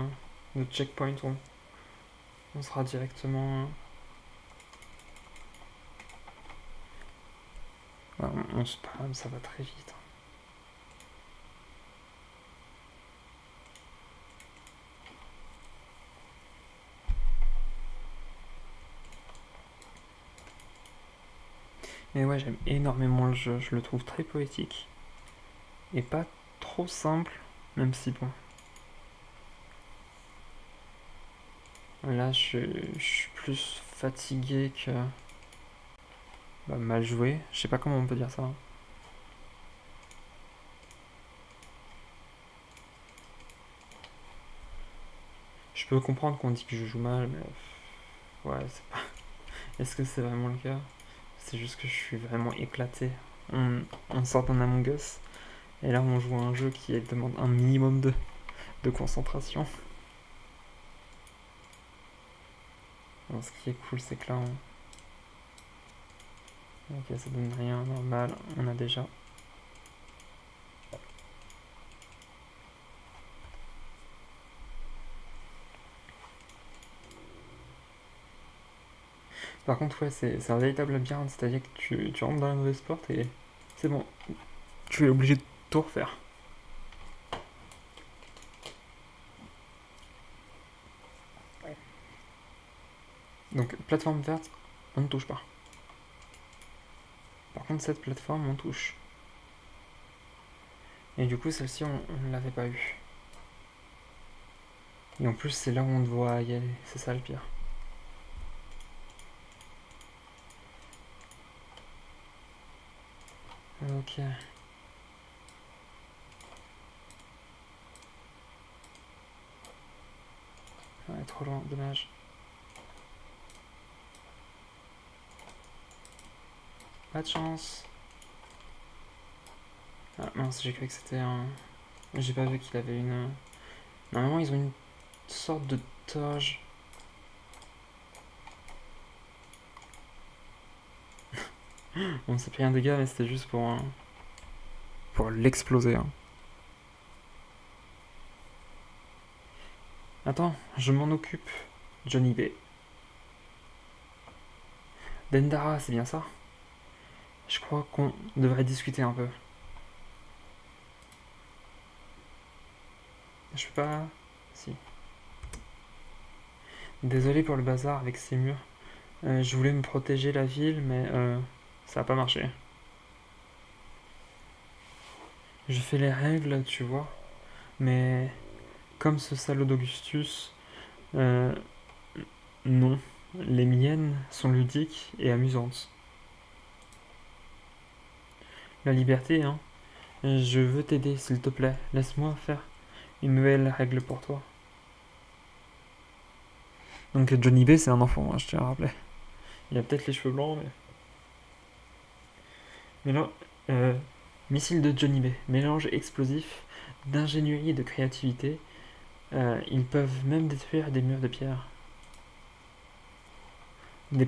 S1: checkpoint, on sera directement. Ouais, on spam, ça va très vite. Mais ouais, j'aime énormément le jeu, je le trouve très poétique. Et pas trop simple, même si bon. Là, je suis plus fatigué que bah, mal joué. Je sais pas comment on peut dire ça. Je peux comprendre qu'on dit que je joue mal, mais ouais, c'est pas. Est-ce que c'est vraiment le cas? C'est juste que je suis vraiment éclaté. On sort d'un Among Us, et là on joue à un jeu qui demande un minimum de concentration. Alors, ce qui est cool, c'est que là on. Ok, ça donne rien, normal, on a déjà. Par contre, ouais, c'est un véritable labyrinthe, c'est-à-dire que tu rentres dans la mauvaise porte et c'est bon, tu es obligé de tout refaire. Donc, plateforme verte, on ne touche pas. Par contre, cette plateforme, on touche. Et du coup, celle-ci, on ne l'avait pas eu. Et en plus, c'est là où on doit y aller, c'est ça le pire. Ok. Ouais, trop loin, dommage. Pas de chance. Ah mince, j'ai cru que c'était un. J'ai pas vu qu'il avait une. Normalement, ils ont une sorte de toge. On s'est pris un dégât, mais c'était juste pour l'exploser, hein. Attends, je m'en occupe. Johnny B. Dendara, c'est bien ça? Je crois qu'on devrait discuter un peu. Je peux pas. Si. Désolé pour le bazar avec ces murs. Je voulais me protéger la ville, mais ça a pas marché. Je fais les règles, tu vois. Mais comme ce salaud d'Augustus, euh, non. Les miennes sont ludiques et amusantes. La liberté, hein. Je veux t'aider, s'il te plaît. Laisse-moi faire une nouvelle règle pour toi. Donc Johnny B, c'est un enfant, hein, je tiens à rappeler. Il a peut-être les cheveux blancs, mais. Mais là, euh, missile de Johnny B. Mélange explosif d'ingénierie et de créativité. Ils peuvent même détruire des murs de pierre. Des-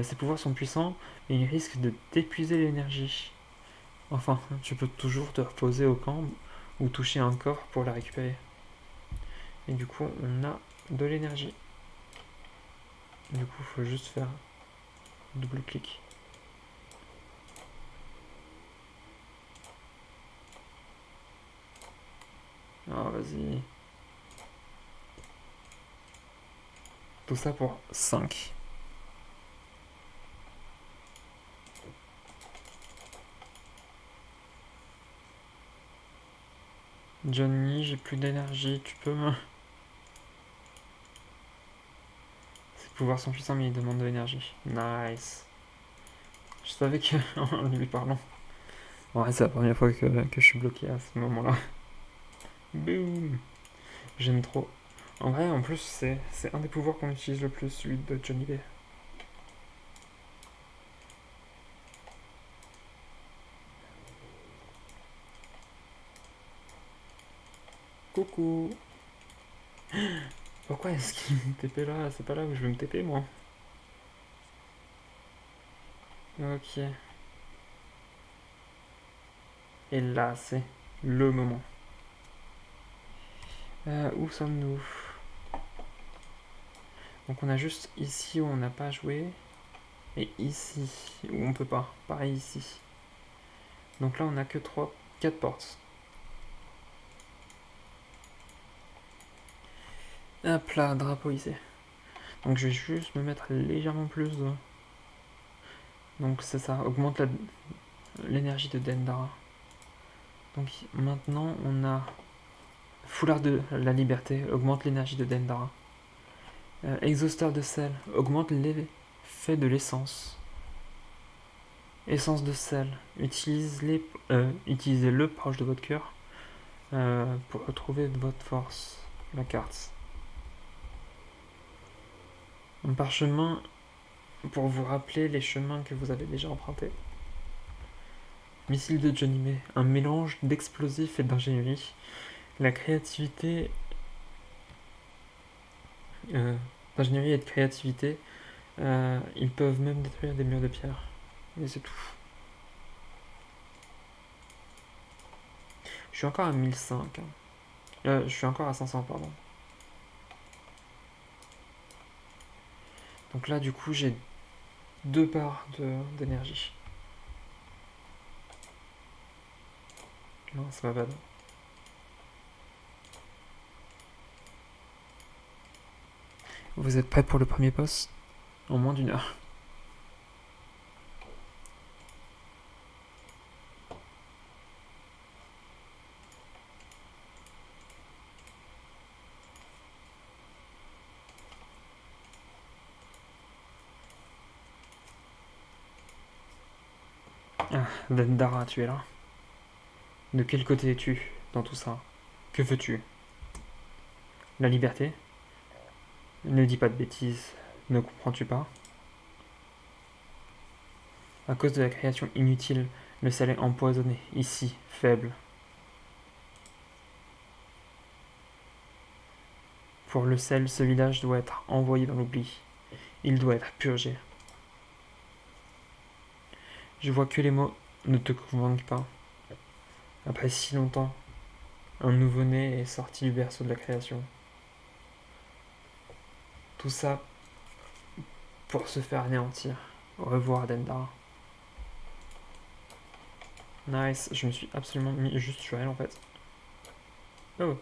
S1: Ces pouvoirs sont puissants, mais ils risquent de t'épuiser l'énergie. Enfin, tu peux toujours te reposer au camp ou toucher un corps pour la récupérer. Et du coup, on a de l'énergie. Du coup, il faut juste faire double clic. Ah, vas-y. Tout ça pour 5. Johnny, j'ai plus d'énergie, tu peux me... Ses pouvoirs sont puissants mais il demande de l'énergie. Nice. Je savais qu'en lui parlant... Ouais, c'est la première fois que je suis bloqué à ce moment-là. Boum. J'aime trop. En vrai, en plus, c'est un des pouvoirs qu'on utilise le plus, celui de Johnny B. Coucou. Pourquoi est-ce qu'il me TP là? C'est pas là où je veux me TP, moi. Ok. Et là, c'est le moment. Où sommes-nous? Donc on a juste ici où on n'a pas joué. Et ici où on peut pas. Pareil ici. Donc là on a que 4 portes. Hop là, drapeau ici. Donc je vais juste me mettre légèrement plus de... Donc c'est ça, augmente l'énergie de Dendara. Donc maintenant on a Foulard de la liberté, augmente l'énergie de Dendara. Exhausteur de sel, augmente l'effet de l'essence. Essence de sel, utilisez-le proche de votre cœur pour retrouver votre force. La carte. Un parchemin pour vous rappeler les chemins que vous avez déjà empruntés. Missile de Johnny May, un mélange d'explosifs et d'ingénierie. La créativité... d'ingénierie et de créativité, ils peuvent même détruire des murs de pierre. Et c'est tout. Je suis encore à 1005. Je suis encore à 500, pardon. Donc là, du coup, j'ai 2 barres d'énergie. Non, c'est pas bad. Vous êtes prêts pour le premier boss? En moins d'1 heure. Ah, Dendara, tu es là. De quel côté es-tu dans tout ça? Que veux-tu? La liberté? Ne dis pas de bêtises. Ne comprends-tu pas? À cause de la création inutile, le sel est empoisonné, ici, faible. Pour le sel, ce village doit être envoyé dans l'oubli. Il doit être purgé. Je vois que les mots ne te convainquent pas. Après si longtemps, un nouveau-né est sorti du berceau de la création. Tout ça pour se faire anéantir. Au revoir, Dendar. Nice, je me suis absolument mis juste sur elle en fait. Oh.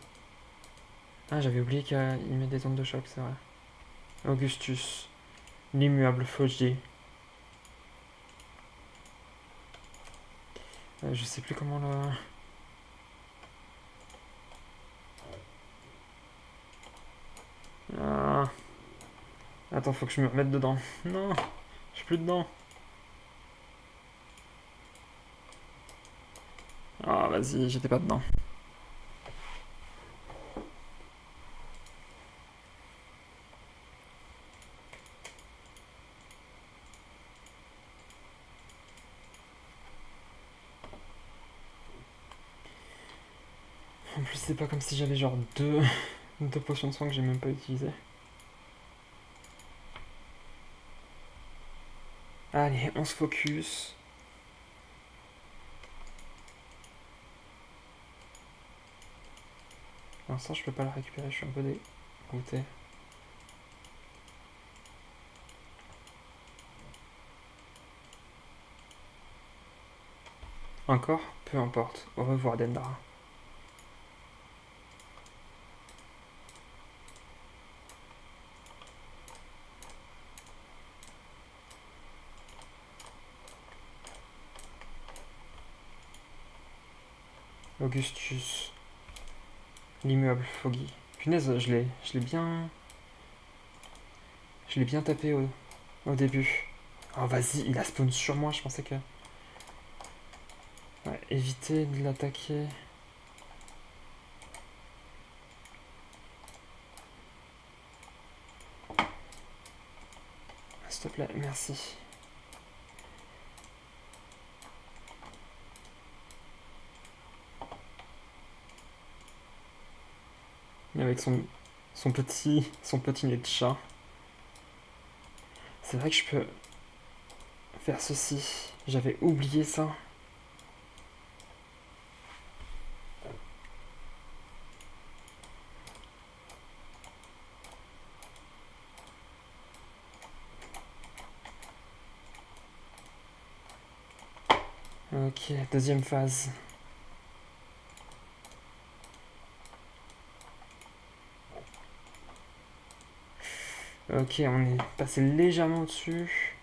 S1: Ah, j'avais oublié qu'il met des ondes de choc, c'est vrai. Augustus, l'immuable Faugier. Je sais plus comment le... Ah. Attends, faut que je me remette dedans. Non, je suis plus dedans. Ah, vas-y, j'étais pas dedans. En plus, c'est pas comme si j'avais genre deux potions de soin que j'ai même pas utilisées. Allez, on se focus. Pour l'instant, je peux pas la récupérer, je suis un peu dégoûté. Encore? Peu importe. Au revoir, Dendara. Augustus. L'immeuble Foggy. Punaise, je l'ai bien tapé au début. Oh vas-y, il a spawn sur moi, je pensais que... Ouais, éviter de l'attaquer. S'il te plaît, merci. Et avec son petit nez de chat. C'est vrai que je peux faire ceci. J'avais oublié ça. Ok, deuxième phase. Ok, on est passé légèrement au-dessus.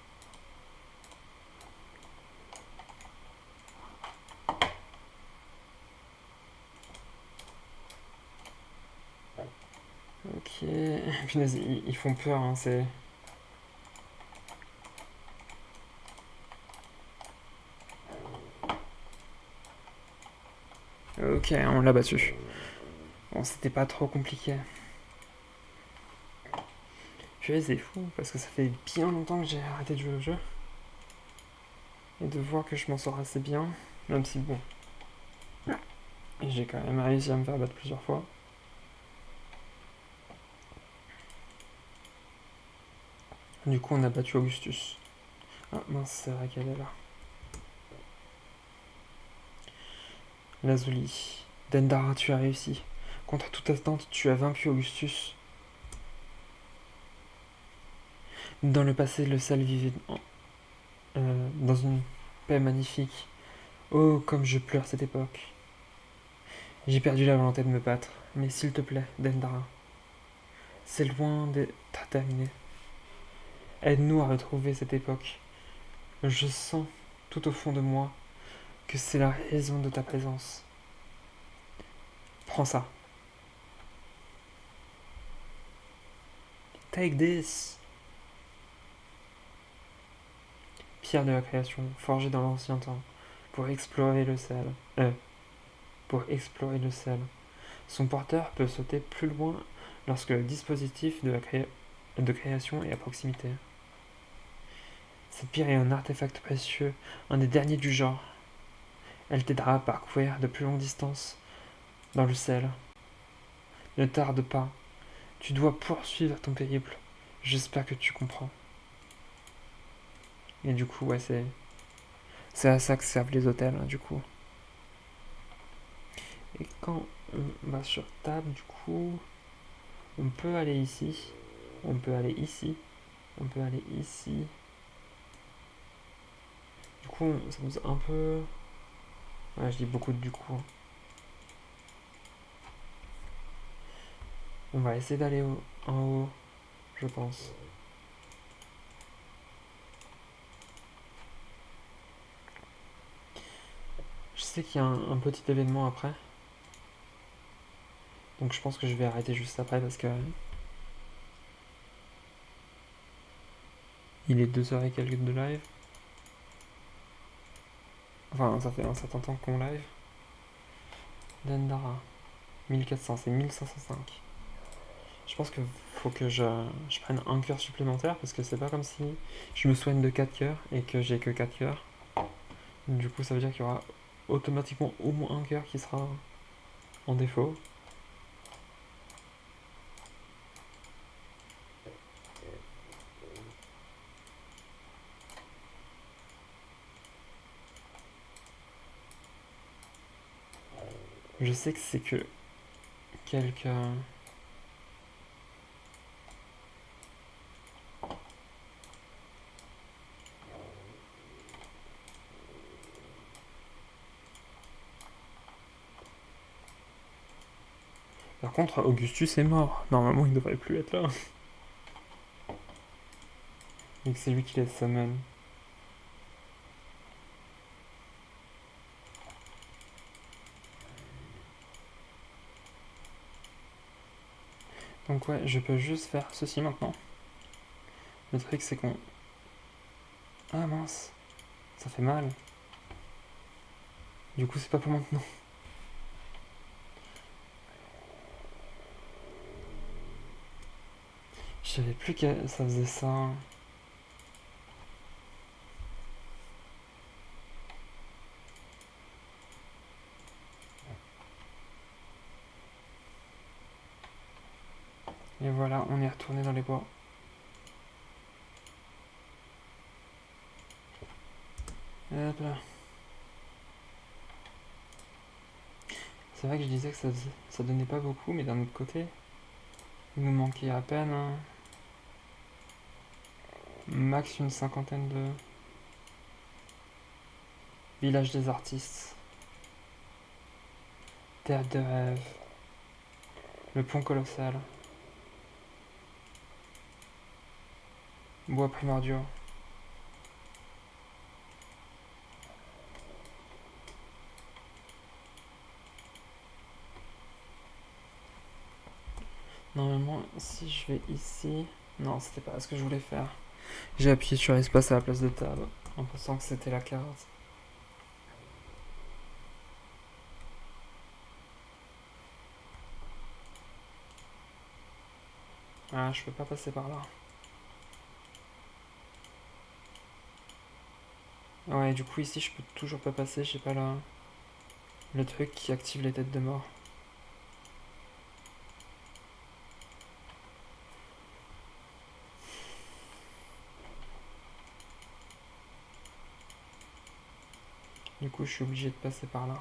S1: Ok. Punaise, ils font peur, hein, c'est... Ok, on l'a battu. Bon, c'était pas trop compliqué. Puis c'est fou, parce que ça fait bien longtemps que j'ai arrêté de jouer au jeu. Et de voir que je m'en sors assez bien. Même si, bon... J'ai quand même réussi à me faire battre plusieurs fois. Du coup, on a battu Augustus. Ah mince, c'est vrai qu'elle est là. Lazuli. Dendara, tu as réussi. Contre toute attente, tu as vaincu Augustus. Dans le passé, le sel vivait dans une paix magnifique. Oh, comme je pleure cette époque. J'ai perdu la volonté de me battre. Mais s'il te plaît, Dendara, c'est loin d'être terminé. Aide-nous à retrouver cette époque. Je sens, tout au fond de moi, que c'est la raison de ta présence. Prends ça. Take this. Pierre de la création, forgée dans l'ancien temps, pour explorer le sel. Pour explorer le sel. Son porteur peut sauter plus loin lorsque le dispositif de création est à proximité. Cette pierre est un artefact précieux, un des derniers du genre. Elle t'aidera à parcourir de plus longues distances dans le sel. Ne tarde pas, tu dois poursuivre ton périple. J'espère que tu comprends. Et du coup, ouais, c'est à ça que servent les hôtels, hein, du coup. Et quand on va sur table, du coup, on peut aller ici, on peut aller ici, on peut aller ici. Du coup, ça nous a un peu... Ouais, je dis beaucoup de du coup. On va essayer d'aller en haut, je pense. Je sais qu'il y a un petit événement après. Donc je pense que je vais arrêter juste après parce que... Il est 2h et quelques de live. Enfin, ça fait un certain temps qu'on live. Dendara. 1400, c'est 1505. Je pense qu'il faut que je prenne un cœur supplémentaire parce que c'est pas comme si je me soigne de 4 cœurs et que j'ai que 4 cœurs. Du coup, ça veut dire qu'il y aura automatiquement au moins un cœur qui sera en défaut. Je sais que c'est que quelques... Par contre, Augustus est mort. Normalement, il devrait plus être là. Et que c'est lui qui les summon. Donc ouais, je peux juste faire ceci maintenant. Le truc c'est qu'on... Ah mince, ça fait mal. Du coup c'est pas pour maintenant. Je savais plus que ça faisait ça. Et voilà, on est retourné dans les bois. Hop là. C'est vrai que je disais que ça donnait pas beaucoup, mais d'un autre côté, il nous manquait à peine max une cinquantaine de villages des artistes, terre de rêve, le pont colossal, bois primordiaux. Normalement, si je vais ici... Non, c'était pas ce que je voulais faire. J'ai appuyé sur espace à la place de tab, en pensant que c'était la carte. Ah, je peux pas passer par là. Ouais, du coup, ici, je peux toujours pas passer, j'ai pas le truc qui active les têtes de mort. Du coup, je suis obligé de passer par là.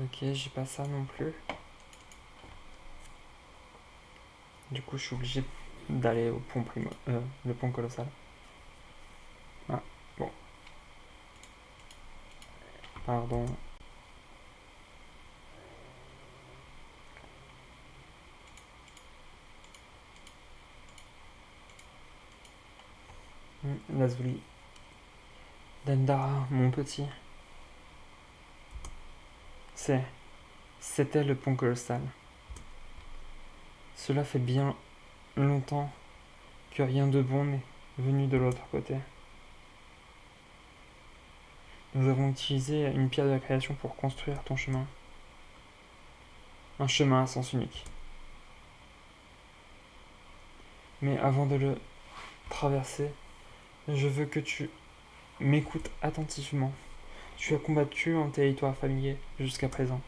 S1: Ok, j'ai pas ça non plus. Du coup, je suis obligé d'aller au pont le pont colossal. Ah, bon, pardon. Lazuli. Dendara, mon petit. C'était le pont colossal. Cela fait bien longtemps que rien de bon n'est venu de l'autre côté. Nous avons utilisé une pierre de la création pour construire ton chemin. Un chemin à sens unique. Mais avant de le traverser, je veux que tu m'écoutes attentivement. Tu as combattu en territoire familier jusqu'à présent.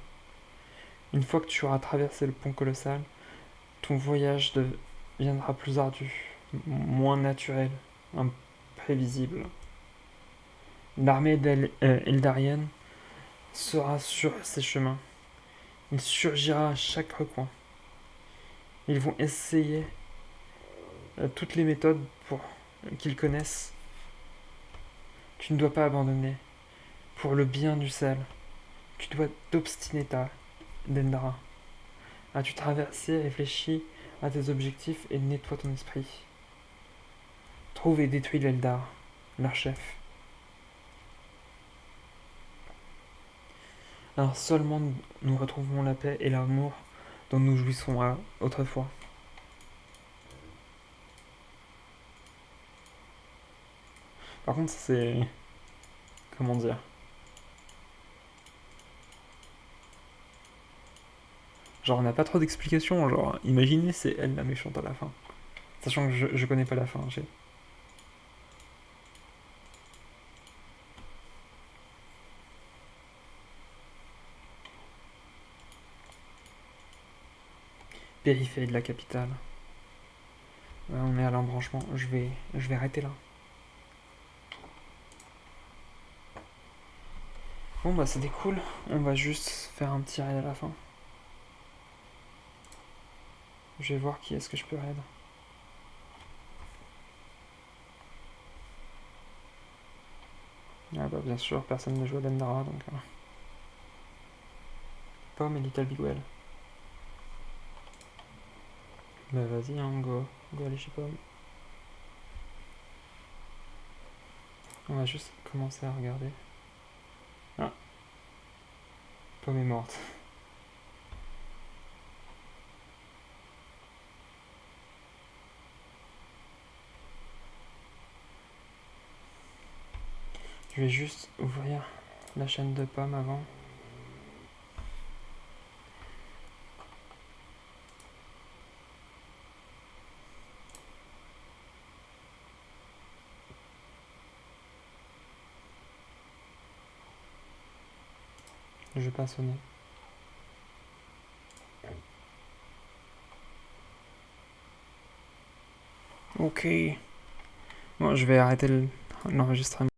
S1: Une fois que tu auras traversé le pont colossal, ton voyage deviendra plus ardu, moins naturel, imprévisible. L'armée eldarienne sera sur ses chemins. Il surgira à chaque recoin. Ils vont essayer toutes les méthodes pour qu'ils connaissent. Tu ne dois pas abandonner. Pour le bien du sel, tu dois t'obstiner, Dendara. As-tu traversé, réfléchi à tes objectifs et nettoie ton esprit. Trouve et détruis l'Eldar, leur chef. Alors seulement nous retrouverons la paix et l'amour dont nous jouissons autrefois. Par contre, c'est... Comment dire? Genre, on n'a pas trop d'explications. Genre, imaginez, c'est elle la méchante à la fin. Sachant que je connais pas la fin. J'ai... Périphérie de la capitale. Ouais, on est à l'embranchement. Je vais arrêter là. Bon, bah, c'était cool. On va juste faire un petit raid à la fin. Je vais voir qui est-ce que je peux raid. Ah bah bien sûr, personne ne joue à Dendara, donc... Pomme et Little Big Well. Bah vas-y, hein, go aller chez Pomme. On va juste commencer à regarder. Ah, Pomme est morte. Je vais juste ouvrir la chaîne de pommes avant. Je vais pas sonner. Ok. Bon, je vais arrêter l'enregistrement.